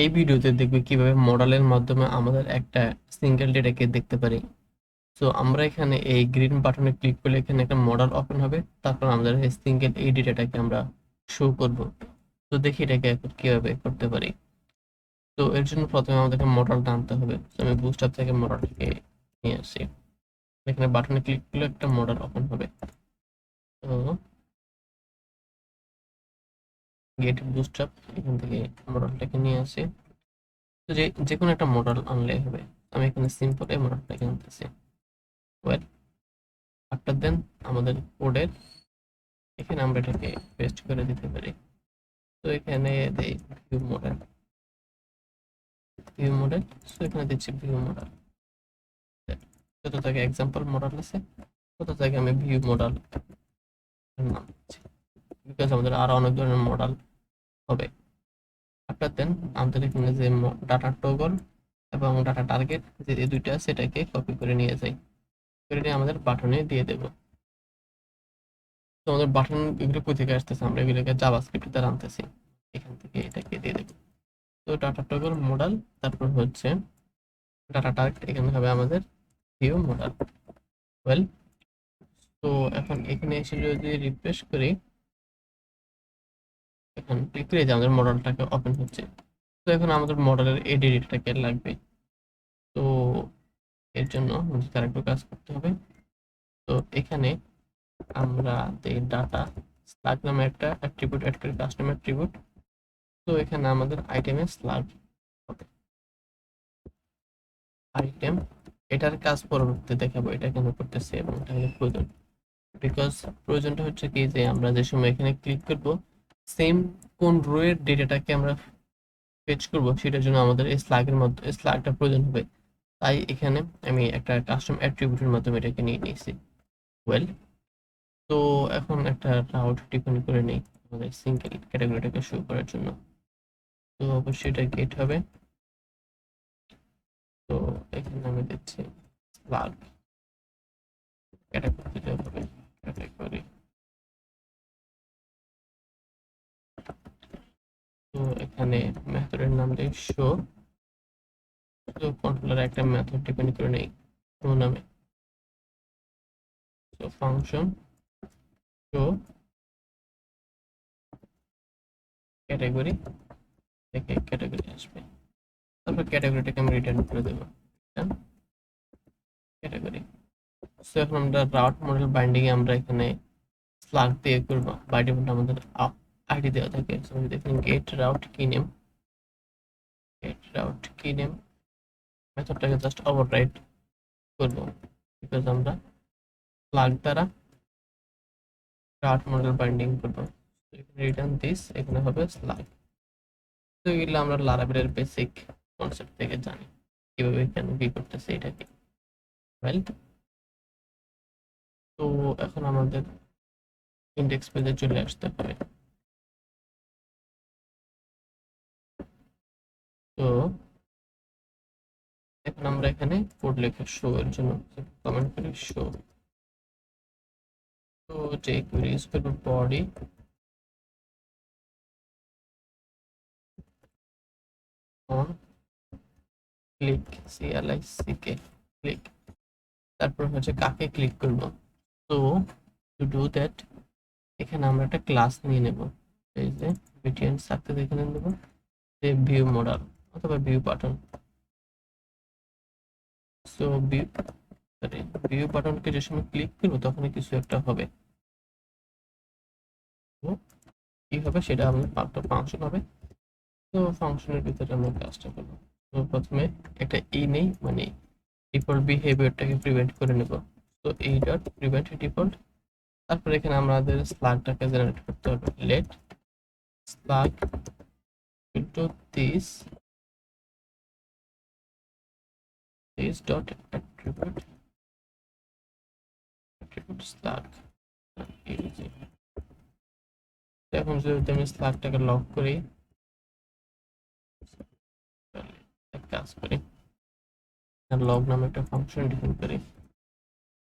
এই ভিডিওতে দেখবে কিভাবে মডেলের মাধ্যমে আমাদের একটা সিঙ্গেল ডেটাকে দেখতে পারি। সো আমরা এখানে এই গ্রিন বাটনে ক্লিক করলে এখানে একটা মডেল ওপেন হবে, তারপর আমাদের এই সিঙ্গেল এই ডেটাটাকে আমরা শো করব। তো দেখি এটাকে এখন কিভাবে করতে পারি। তো এর জন্য প্রথমে আমাদেরকে মডেলটা আনতে হবে। তো আমি বুস্টআপ থেকে মডেলটাকে নিয়ে আসি। এখানে বাটনে ক্লিক করলে একটা মডেল ওপেন হবে। তো গেট বুস্টআপ, এখান থেকে মডেলটাকে নিয়ে আসি। তো যে যে কোনো একটা মডেল আনলেই হবে। আমি এখানে সিম্পল এই মডেলটাকে আনতেছি। ওয়েল, আফটার দেন আমাদের কোডের এখানে আমরা এটাকে পেস্ট করে দিতে পারি। তো এখানে দেই ভিউ মডেল। সো এখানে দিচ্ছি ভিউ মডেল। যত জায়গায় এক্সাম্পল মডেল আছে তত জায়গায় আমি ভিউ মডেল নাম দিচ্ছি, বিকজ আমাদের আরো অনেক ধরনের মডেল হবে। আফটার দেন আমাদের এখানে যে ডাটা টগল এবং ডাটা টার্গেট যে এই দুইটা আছে এটাকে কপি করে নিয়ে যাই, করে নিয়ে আমাদের বাটনে দিয়ে দেব। তো আমাদের বাটন এগুলো কোথা থেকে আসতেছে, আমরা এগুলোকে জাভাস্ক্রিপ্ট দ্বারা আনতেছি। এখান থেকে এটাকে দিয়ে দেব। তো ডাটা টগল মডেল, তারপর হচ্ছে ডাটা টার্গেট, এখানে হবে আমাদের ভিউ মডেল। ওয়েল, তো এখন এখানে এসে যদি রিফ্রেশ করি, এখন ক্লিক করে যে আমাদের মডেলটাকে ওপেন হচ্ছে। তো এখন আমাদের মডেলের এডিটটাকে লাগবে। তো এর জন্য আমাদের আরেকটু কাজ করতে হবে। তো এখানে আমরা এই ডাটা স্লাগ নামে একটা অ্যাট্রিবিউট অ্যাড করি, কাস্টম অ্যাট্রিবিউট। তো এখানে আমাদের আইটেমে স্লাগ হবে। আইটেম, এটার কাজ পরবর্তীতে দেখাবো এটা কেন করতেছে এবং এটা কেন প্রয়োজন। বিকজ প্রয়োজনটা হচ্ছে কি, যে আমরা যে সময় এখানে ক্লিক করব, সেম কোন রো এর ডেটাটাকে আমরা ফেচ করব সেটার জন্য আমাদের এই স্লাগের মধ্যে স্লাগটা প্রয়োজন হবে। তাই এখানে আমি একটা কাস্টম অ্যাট্রিবিউটের মাধ্যমে এটাকে নিয়ে নিয়েছি। ওয়েল, তো এখন একটা রাউট ডিফাইন করে নেই আমাদের সিঙ্গেল ক্যাটাগরিটাকে শো করার জন্য। তো অবশ্যই এটা গেট হবে। তো এখানে আমি দিচ্ছি স্লাগ ক্যাটাগরি দিতে হবে, ক্যাটাগরি। তো এখানে মেথডের নাম দিই শো। তো কন্ট্রোলার একটা মেথড ডিফাইন করে নেই শো নামে। তো ফাংশন শো ক্যাটাগরি থেকে ক্যাটাগরি আসবে, তারপর ক্যাটাগরিটাকে আমি রিটার্ন করে দেবো, রিটার্ন ক্যাটাগরি। সো এখন আমরা রাউট মডেল বাইন্ডিং এ আমরা এখানে স্লাগ দিয়ে করবো। বাই ডিফল্ট আমাদের আইডি দেওয়া থাকে। সো আমি দেখুন গেট রাউট কি নেম মেথডটাকে জাস্ট ওভাররাইড করবো, বিকজ আমরা স্লাগ দ্বারা রাউট মডেল বাইন্ডিং করবো। রিটার্ন দিস, এখানে হবে স্লাগ। তো এগুলো আমরা লারাভেলের বেসিক কনসেপ্ট থেকে জানি কিভাবে কেন কি করতেছে এটাকে। ওয়েল, তো এখন আমাদের ইন্ডেক্স পেজে চলে আসতে হবে। তো এখন আমরা এখানে কোড লেখা শো এর জন্য কমেন্ট করি শো। তো যে কোয়েরি ইউজ করবো body on click, CLICK click, তারপর হচ্ছে কাকে ক্লিক করব। তো টু ডু দ্যাট এখানে আমরা একটা ক্লাস নিয়ে নেব। এই যে বিটিএন সাকসেস এখানে নেব, যে ভিউ মডেল অথবা ভিউ বাটন। সো ভিউ বাটনকে যে সময় ক্লিক করবো তখনই কিছু একটা হবে। তো কি হবে সেটা আমাদের একটা ফাংশন হবে। তো ফাংশনের ভিতরে আমরা কাজটা করবো। তো প্রথমে একটা নেই, মানে ডিফল্ট বিহেভিয়ারটাকে প্রিভেন্ট করে নেব। তো ডট প্রিভেন্ট ডিফল্ট, তারপর এখানে আমাদের স্লাগটাকে জেনারেট করতে হবে। Let slug into this dot attribute slug. এখন যদি আমি স্লাগটাকে লক করি, এক কাজ করি, লগ নামে একটা ফাংশন ডিফাইন করি,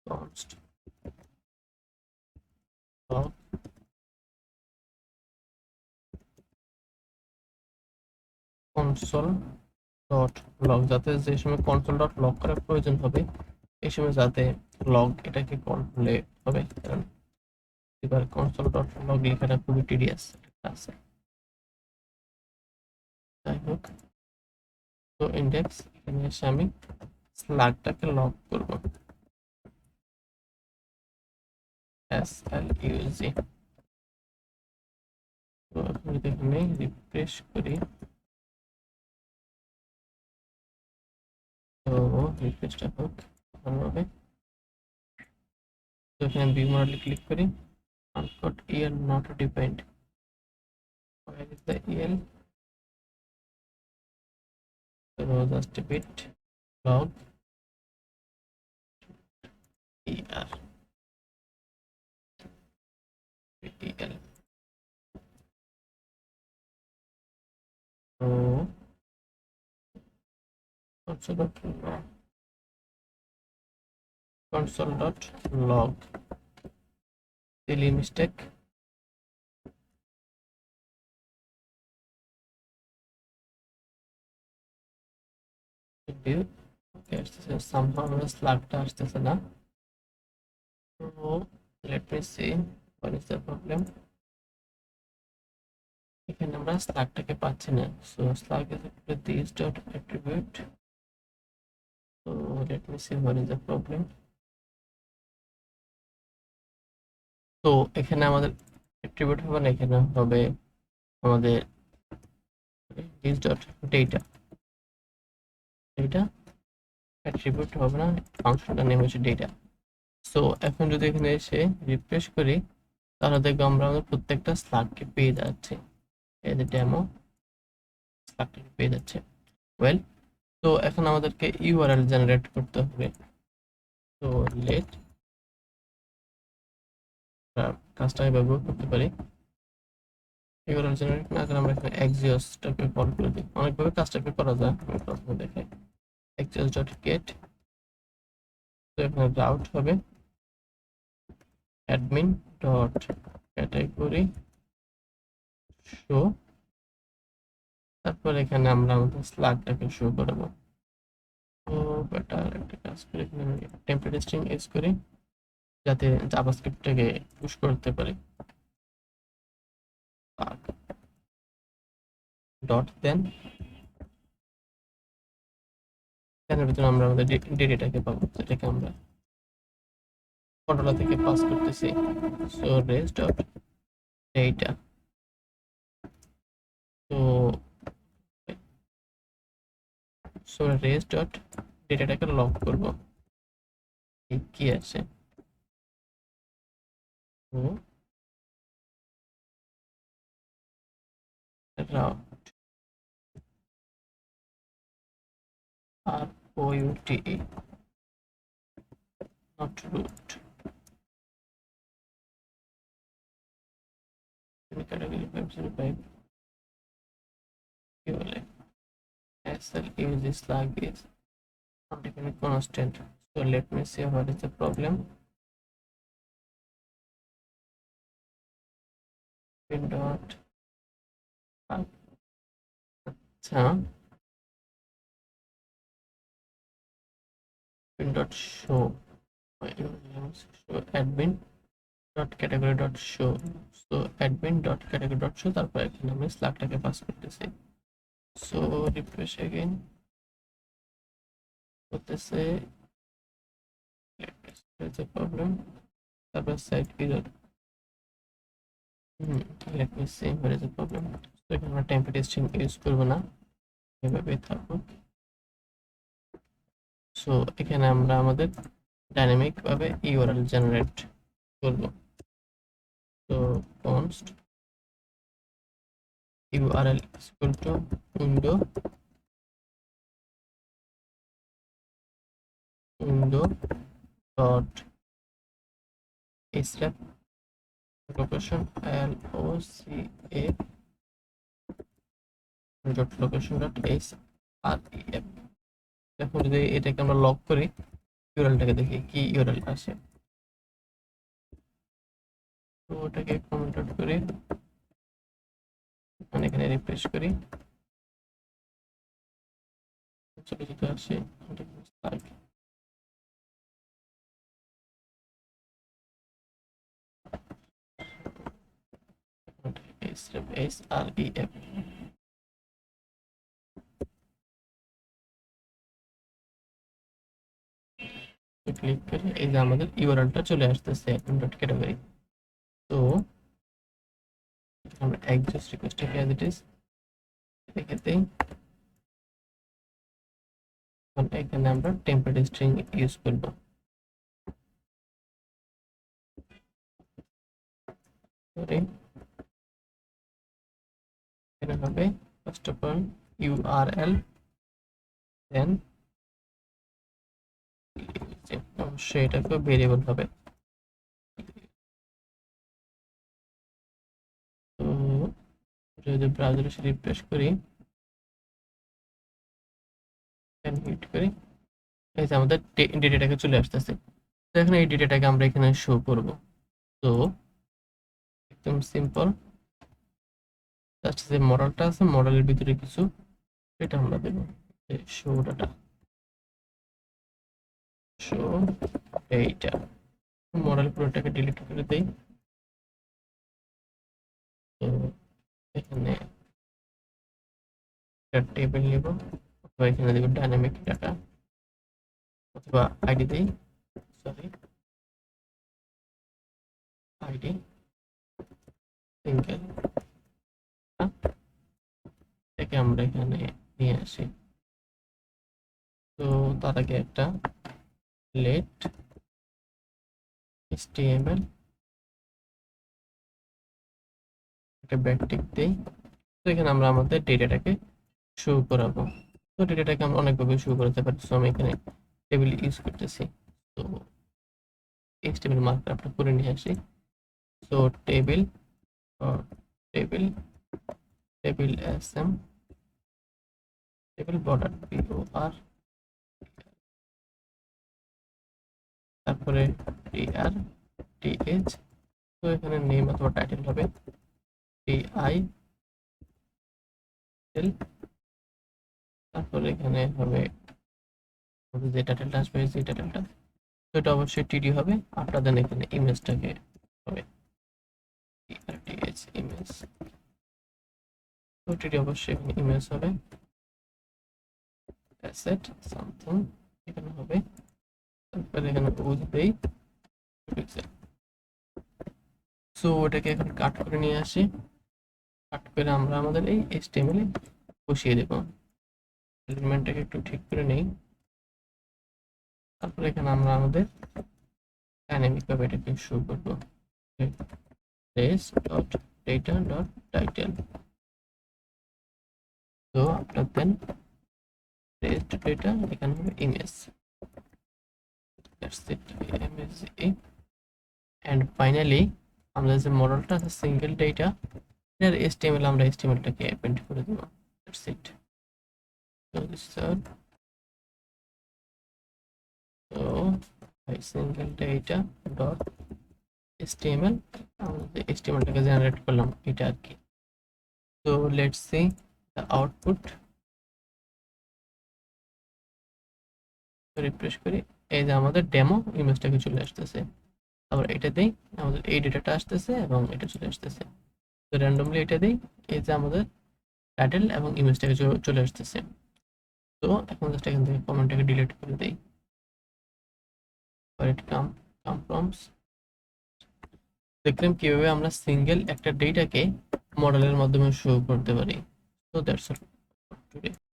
const log console dot log, যাতে যে সময় কনসোল ডট লগ করার প্রয়োজন হবে এই সময় যাতে লগ এটাকে কল হলে হবে, কারণ এবার কনসোল ডট লগ লেখাটা খুবই টিডিয়াস আছে। যাই হোক, তো ইন্ডেক্স এখানে এসে আমি স্ল্যাগটাকে লগ করব, SLUG। তো এখন যদি এখানে রিফ্রেশ করি, তো রিফ্রেশটা হোক ভালোভাবে। তো এখানে ভিউ মডেলে ক্লিক করি, আনকট EL not defined, where is the EL? So just a bit log ER EL। So console.log silly mistake, view আসতেছে somehow আমার স্ল্যাগটা আসতেছে না। তো let me see what is the problem। এখানে আমরা স্ল্যাগটাকে পাচ্ছি না, so slug is equal to this dot attribute। so let me see what is the problem। তো এখানে আমাদের অ্যাট্রিবিউট হবে না, এখানে হবে আমাদের this dot data, data attribute হবে না, ফাংশনটার নেম হচ্ছে ডেটা। সো এখন যদি এখানে এসে রিফ্রেশ করি তাহলে দেখবো আমরা আমাদের প্রত্যেকটা স্ল্যাগকে পেয়ে যাচ্ছে, এই যে ডেমো স্ল্যাগটাকে পেয়ে যাচ্ছে। ওয়েল, তো এখন আমাদেরকে ইউআরএল জেনারেট করতে হবে। তো লেট কাজটা ব্যবহার করতে পারি, ইউআরএল জেনারেট না করে আমরা এখানে এক্সিওসটাকে কল করে দিই। অনেকভাবে কাজটাকে করা যায়, আমি প্রথমে দেখাই। এক্সিওস ডট গেট, তো এখানে রাউট হবে অ্যাডমিন ডট ক্যাটাগরি শো, তারপর এখানে আমরা আমাদের স্ল্যাগটাকে শো করবো। তো বেটার একটা কাজ করি, এখানে আমি টেমপ্লেট স্ট্রিং ইউজ করি যাতে জাভাস্ক্রিপ্টটাকে পুশ করতে পারি। ডট দেন এর ভিতরে আমরা আমাদের ডেটাটাকে পাবো, যেটাকে আমরা কন্ট্রোলার থেকে পাস করতেছি। সো রেজ ডট ডেটা, তো সো রেজ ডট ডেটাটাকে লক করব, কি আছে। তো route ROUTE not root, category 505 কি বলে SLUG slug is undefined constant। so let me see what is the problem। pin dot আচ্ছা pin dot show show admin dot category dot show। so admin dot category dot show, তারপর এখানে আমি স্ল্যাগটাকে pass করতেছি। So refresh again করতেছে, problem, তারপর site error. let me see what is the problem। তো এখানে আমরা টেমপ্লেট স্ট্রিং ইউজ করব না, এভাবে থাকুক। সো এখানে আমরা আমাদের ডাইনামিক ভাবে ইউআরএল জেনারেট করব। তো const url is equal to window dot href location loca dot location dot href। এখন যদি এটাকে আমরা লক করি, ইউআরএলটাকে দেখি কি ইউআরএল আসে। তো ওটাকে কমেন্ট আউট করি, মানে এখানে রিফ্রেশ করি, চলে যেতে আসে SREF ক্লিক করে এই যে আমাদের ইউআরএলটা চলে আসতেছে ডট ক্যাটাগরি। তো আমরা অ্যাক্সিওস রিকোয়েস্টটাকে অ্যাজ ইট ইজ রেখে দিই। এখানে আমরা টেম্পলেট স্ট্রিং ইউজ করব। এখানে হবে ফার্স্ট অফ অল ইউআরএল, দেন অবশ্যই এটাকে ভেরিয়েবল হবে। তো যদি ব্রাউজারে এসে রিফ্রেশ করি, হিট করি, এই যে আমাদের ডেটাটাকে চলে আসতেছে। তো এখন এই ডেটাটাকে আমরা এখানে শো করব। তো একদম সিম্পল, জাস্ট যে মডেলটা আছে মডেলের ভিতরে কিছু এটা আমরা দেব, শো ডাটা, শো এইটা। মডেল পুরোটাকে ডিলিট করে দেই। তো এখানে একটা টেবিল নিব, অথবা এখানে দেব ডাইনামিক ডাটা, অথবা আইডি দেই, সরি আইডি সিঙ্গেল, এটাকে আমরা এখানে নিয়ে আসি। তো তার আগে একটা লেট HTML একটা ব্যাকটিক দেই। তো এখানে আমরা আমাদের ডেটাটাকে শো করাবো। তো ডেটাটাকে আমরা অনেকভাবে শো করতে পারি। সো আমি এখানে টেবিল ইউজ করতেছি। তো HTML মার্কআপটা করে নিয়ে আসি। So table table table SM table border BOR, তারপরে TR TH। তো এখানে নেম অথবা টাইটেল হবে TITL। তারপরে এখানে হবে যে টাইটেলটা আসবে, যে টাইটেলটা, তো এটা অবশ্যই TD হবে। আপনাদের এখানে ইমেজটাকে হবে TRTH ইমেজ। তো TD অবশ্যই এখানে ইমেজ হবে, অ্যাসেট সামথিং এখানে হবে। তারপরে এখানে উইথ দেই পিক্সেল। সো ওটাকে এখন কাট করে নিয়ে আসি। কাট করে আমরা আমাদের এই HTML এ বসিয়ে দেব। এলিমেন্টটাকে একটু ঠিক করে নেই। তারপরে এখানে আমরা আমাদের ডাইনামিক ভাবে এটাকে শো করব, res.data.title। তো আপনার দেন res.data এখানে হবে image, that's it, image. And finally আমরা যে মডেলটা আছে সিঙ্গেল ডেটা, এর HTML আমরা HTML-টাকে অ্যাপেন্ড করে দেব, that's it. So this is our so single data dot HTML, আমাদের HTML-টাকে জেনারেট করলাম এটা আর কি। So let's see the output, refresh করি, এই যে আমাদের ডেমো ইমেজটাকে চলে আসতেছে। আবার এটা দেই, আমাদের এই ডেটাটা আসতেছে এবং এটা চলে আসতেছে। তো র্যান্ডমলি এটা দেই, এই যে আমাদের টাইটেল এবং ইমেজটাকে চলে আসতেছে। তো এখন জাস্ট এখান থেকে কমেন্টটাকে ডিলিট করে দেই। আর এটা কাম ফ্রমস, দেখলাম কিভাবে আমরা সিঙ্গেল একটা ডেটাকে মডেলের মাধ্যমে শো করতে পারি। তো দ্যাটস অল টুডে।